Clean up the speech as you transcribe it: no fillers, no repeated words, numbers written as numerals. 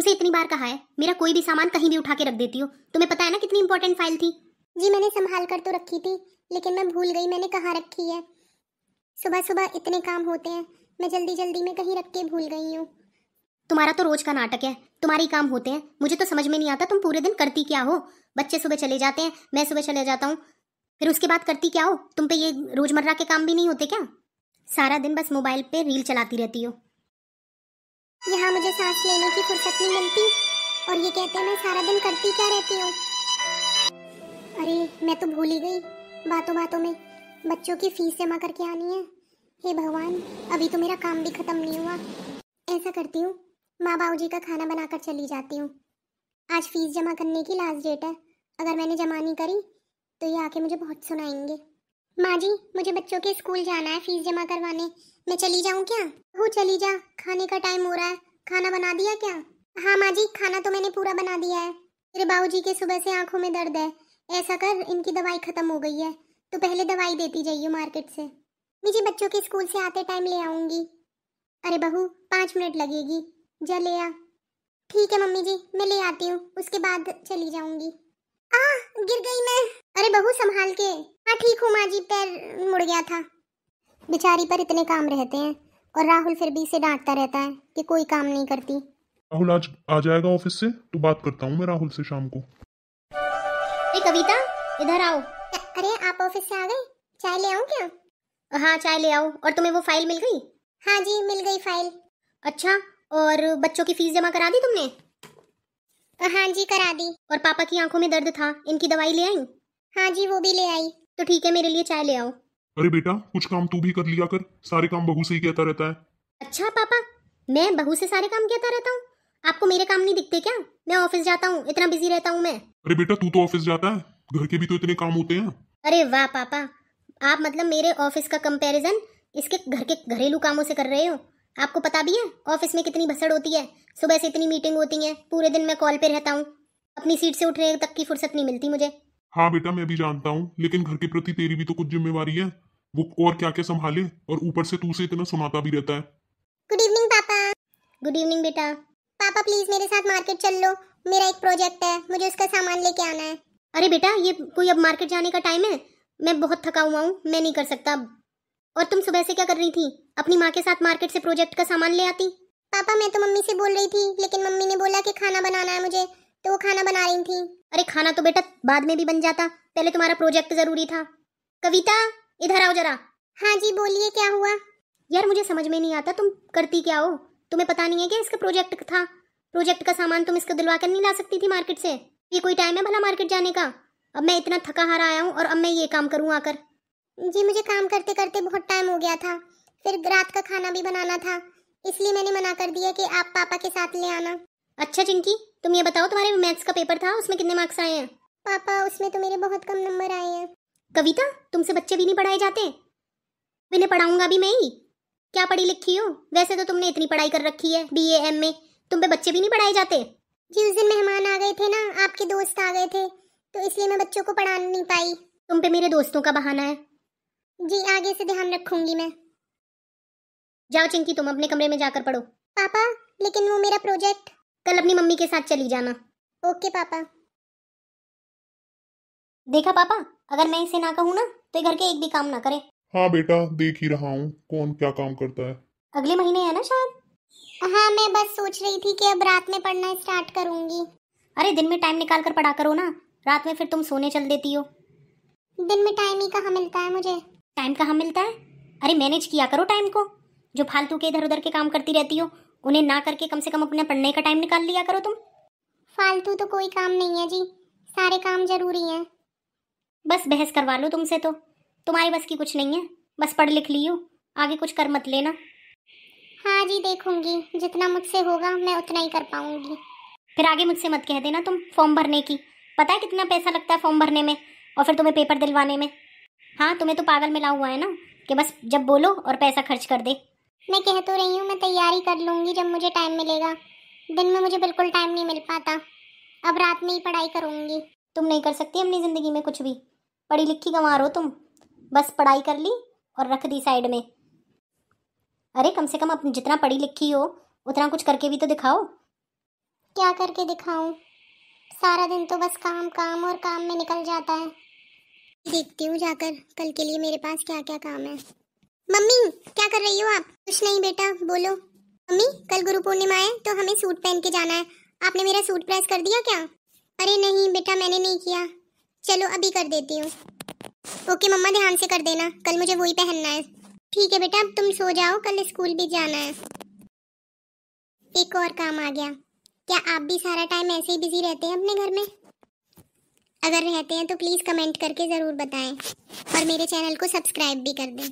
तुमसे इतनी बार कहा है मेरा कोई भी सामान कहीं भी उठा के रख देती हो। तुम्हें पता है ना कितनी इंपॉर्टेंट फाइल थी। जी मैंने संभाल कर तो रखी थी, लेकिन मैं भूल गई मैंने कहाँ रखी है। सुबह सुबह इतने काम होते हैं, मैं जल्दी जल्दी में कहीं रख के भूल गई हूँ। तुम्हारा तो रोज का नाटक है, तुम्हारे ही काम होते हैं। मुझे तो समझ में नहीं आता तुम पूरे दिन करती क्या हो। बच्चे सुबह चले जाते हैं, मैं सुबह चले जाता हूँ, फिर उसके बाद करती क्या हो। तुम पे ये रोजमर्रा के काम भी नहीं होते क्या? सारा दिन बस मोबाइल पे रील चलाती रहती हो। यहाँ मुझे सांस लेने की फुर्सत नहीं मिलती और ये कहते हैं मैं सारा दिन करती क्या रहती हूँ। अरे मैं तो भूल ही गई, बातों बातों में बच्चों की फीस जमा करके आनी है। हे भगवान, अभी तो मेरा काम भी खत्म नहीं हुआ। ऐसा करती हूँ, माँ बाबू जी का खाना बनाकर चली जाती हूँ। आज फीस जमा करने की लास्ट डेट है, अगर मैंने जमा नहीं करी तो ये आके मुझे बहुत सुनाएंगे। माँ जी मुझे बच्चों के स्कूल जाना है फीस जमा करवाने, मैं चली जाऊँ क्या? वो चली जा, खाने का टाइम हो रहा है। खाना बना दिया क्या? हाँ माँ जी, खाना तो मैंने पूरा बना दिया है। मेरे बाबूजी के सुबह से आंखों में दर्द है। ऐसा कर, इनकी दवाई खत्म हो गई है तो पहले दवाई देती जाइए मार्केट से। मुझे बच्चों के स्कूल से आते टाइम ले आऊंगी। अरे बहू 5 मिनट लगेगी, जा ले आ। ठीक है मम्मी जी, मैं ले आती हूँ, उसके बाद चली जाऊंगी। गिर गई मैं। अरे बहू संभाल के। हाँ ठीक हूँ माँ जी, पैर मुड़ गया था। बेचारी पर इतने काम रहते हैं और राहुल फिर भी इसे डांटता रहता है कि कोई काम नहीं करती। राहुल आज आ जाएगा ऑफिस से तो बात करता हूँ मैं राहुल से शाम को। कविता इधर आओ। अरे आप ऑफिस से आ गए, चाय ले आऊं क्या? हाँ चाय ले आओ। और तुम्हें वो फाइल मिल गई? हाँ जी मिल गई फाइल। अच्छा, और बच्चों की फीस जमा करा दी तुमने? हाँ जी करा दी। और पापा की आंखों में दर्द था, इनकी दवाई ले आई? हाँ जी वो भी ले आई। तो ठीक है, मेरे लिए चाय ले आओ। अरे बेटा कुछ काम तू भी कर लिया कर, सारे काम बहू से ही कहता रहता है। अच्छा पापा, मैं बहू से सारे काम कहता रहता हूँ? आपको मेरे काम नहीं दिखते क्या? मैं ऑफिस जाता हूँ, इतना बिजी रहता हूँ मैं। अरे बेटा तू तो ऑफिस जाता है, घर के भी तो इतने काम होते हैं। अरे वाह पापा, आप मतलब मेरे ऑफिस का कंपैरिजन इसके घर के घरेलू कामों से कर रहे हो। आपको पता भी है ऑफिस में कितनी भसड़ होती है, सुबह से इतनी मीटिंग होती है, पूरे दिन मैं कॉल पे रहता हूँ, अपनी सीट से उठने तक की फुर्सत नहीं मिलती मुझे। हाँ बेटा मैं भी जानता हूँ, लेकिन घर के प्रति तेरी भी तो कुछ जिम्मेवारी है। वो और क्या क्या संभाले, और ऊपर से तू से इतना सुनाता भी रहता है। गुड इवनिंग पापा। गुड इवनिंग बेटा। पापा प्लीज मेरे साथ मार्केट चल लो, मेरा एक प्रोजेक्ट है, मुझे उसका सामान लेके आना है। अरे बेटा ये कोई अब मार्केट जाने का टाइम है? मैं बहुत थका हुआ हूँ, मैं नहीं कर सकता अब। और तुम सुबह से क्या कर रही थी? अपनी माँ के साथ मार्केट से प्रोजेक्ट का सामान ले आती। पापा मैं तो मम्मी से बोल रही थी, लेकिन मम्मी ने बोला कि खाना बनाना है मुझे, तो वो खाना बना रही थी। अरे खाना तो बेटा बाद में भी बन जाता, पहले तुम्हारा प्रोजेक्ट जरूरी था। कविता इधर आओ जरा। हाँ जी बोलिए क्या हुआ? यार मुझे समझ में नहीं आता तुम करती क्या हो। तुम्हें पता नहीं है कि इसका प्रोजेक्ट था? प्रोजेक्ट का सामान तुम इसको दिलवा कर नहीं ला सकती थी मार्केट से? ये कोई टाइम है भला मार्केट जाने का? अब मैं इतना थका हारा आया हूँ और अब मैं ये काम करूँ आकर? जी मुझे काम करते करते बहुत टाइम हो गया था, फिर रात का खाना भी बनाना था, इसलिए मैंने मना कर दिया कि आप पापा के साथ ले आना। अच्छा चिंकी, तुम ये बताओ तुम्हारे मैथ्स का पेपर था, उसमें कितने मार्क्स आए हैं? पापा उसमें तो मेरे बहुत कम नंबर आए हैं। कविता तुमसे बच्चे भी नहीं पढ़ाए जाते? इन्हें पढ़ाऊंगा भी मैं ही। क्या पढ़ी लिखी हो? वैसे तो तुमने इतनी पढ़ाई कर रखी है, BA MA, तुम पे बच्चे भी नहीं पढ़ाए जाते? जी उस दिन मेहमान आ गए थे ना, आपके दोस्त आ गए थे, तो इसलिए मैं बच्चों को पढ़ा नहीं पाई। तुम पे मेरे दोस्तों का बहाना है। जी आगे से ध्यान रखूंगी मैं। जाओ चिंकी तुम अपने कमरे में जाकर पढ़ो। पापा लेकिन वो मेरा प्रोजेक्ट। कल अपनी मम्मी के साथ चली जाना। ओके पापा। देखा पापा, अगर मैं इसे ना कहूँ ना तो ये घर के एक भी काम ना करे। हाँ बेटा देख ही रहा हूँ कौन क्या काम करता है। अगले महीने है ना शायद? हाँ मैं बस सोच रही थी कि अब रात में पढ़ना स्टार्ट करूंगी। अरे दिन में टाइम निकाल कर पढ़ा करो ना, रात में फिर तुम सोने चल देती हो। दिन में टाइम ही कहाँ मिलता है मुझे। टाइम कहाँ मिलता है? अरे मैनेज किया करो टाइम को। जो फालतू के इधर उधर के काम करती रहती हो उन्हें ना करके कम से कम अपने पढ़ने का टाइम निकाल लिया करो तुम। फालतू तो कोई काम नहीं है जी, सारे काम जरूरी हैं। बस बहस करवा लो तुमसे, तो तुम्हारी बस की कुछ नहीं है, बस पढ़ लिख लियो, आगे कुछ कर मत लेना। हाँ जी देखूंगी, जितना मुझसे होगा मैं उतना ही कर पाऊंगी। फिर आगे मुझसे मत कह देना तुम फॉर्म भरने की। पता है कितना पैसा लगता है फॉर्म भरने में और फिर तुम्हें पेपर दिलवाने में? हाँ तुम्हें तो पागल मिला हुआ है ना कि बस जब बोलो और पैसा खर्च कर दे। मैं कह तो रही हूँ मैं तैयारी कर लूंगी जब मुझे टाइम मिलेगा, दिन में मुझे बिल्कुल टाइम नहीं मिल पाता, अब रात में ही पढ़ाई करूंगी। तुम नहीं कर सकती अपनी जिंदगी में कुछ भी, पढ़ी लिखी गंवार हो तुम, बस पढ़ाई कर ली और रख दी साइड में। अरे कम से कम अपनी जितना पढ़ी लिखी हो उतना कुछ करके भी तो दिखाओ। क्या क्या करके दिखाऊं? सारा दिन तो बस काम काम और काम में निकल जाता है। देखती हूँ जाकर कल के लिए मेरे पास क्या क्या काम है। मम्मी क्या कर रही हो आप? कुछ नहीं बेटा, बोलो। मम्मी कल गुरु पूर्णिमा है तो हमें सूट पहन के जाना है, आपने मेरा सूट प्रेस कर दिया क्या? अरे नहीं बेटा, मैंने नहीं किया। चलो अभी कर देती हूँ। ओके मम्मा, ध्यान से कर देना, कल मुझे वही पहनना है। ठीक है बेटा, अब तुम सो जाओ, कल स्कूल भी जाना है। एक और काम आ गया। क्या आप भी सारा टाइम ऐसे ही बिजी रहते हैं अपने घर में? अगर रहते हैं तो प्लीज़ कमेंट करके ज़रूर बताएं और मेरे चैनल को सब्सक्राइब भी कर दें।